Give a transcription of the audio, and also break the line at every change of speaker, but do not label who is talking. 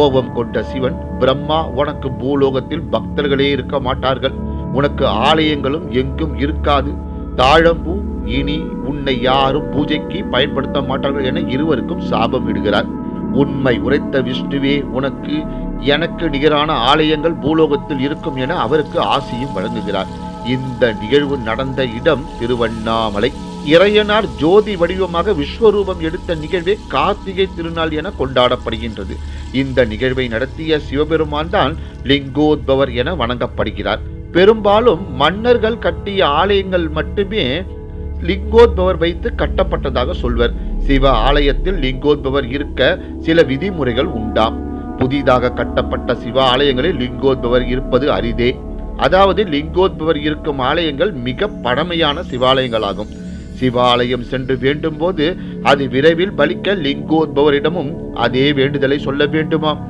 கோபம் கொண்ட சிவன், பிரம்மா, உனக்கு பூலோகத்தில் பக்தர்களே இருக்க மாட்டார்கள், உனக்கு ஆலயங்களும் எங்கும் இருக்காது, தாழம்பூ, இனி உன்னை யாரும் பூஜைக்கு பயன்படுத்த மாட்டார்கள் என இருவருக்கும் சாபம் இடுகிறார். உண்மை உரைத்த விஷ்ணுவே, உனக்கு எனக்கு நிகரான ஆலயங்கள் பூலோகத்தில் இருக்கும் என அவருக்கு ஆசியும் வழங்குகிறார். இந்த நிகழ்வு நடந்த இடம் திருவண்ணாமலை. இறையனார் ஜோதி வடிவமாக விஸ்வரூபம் எடுத்த நிகழ்வே கார்த்திகை திருநாள் என கொண்டாடப்படுகின்றது. இந்த நிகழ்வை நடத்திய சிவபெருமான் தான் லிங்கோத்பவர் என வணங்கப்படுகிறார். பெரும்பாலும் மன்னர்கள் கட்டிய ஆலயங்கள் மட்டுமே லிங்கோத்பவர் வைத்து கட்டப்பட்டதாக சொல்வர். சிவ ஆலயத்தில் லிங்கோத்பவர் இருக்க சில விதிமுறைகள் உண்டாம். புதிதாக கட்டப்பட்ட சிவ ஆலயங்களில் லிங்கோத்பவர் இருப்பது அரிதே. அதாவது லிங்கோத்பவர் இருக்கும் ஆலயங்கள் மிக பழமையான சிவாலயங்களாகும். சிவாலயம் சென்று வேண்டும் போது அது விரைவில் பலிக்க லிங்கோத்பவரிடமும் அதே வேண்டுதலை சொல்ல வேண்டுமாம்.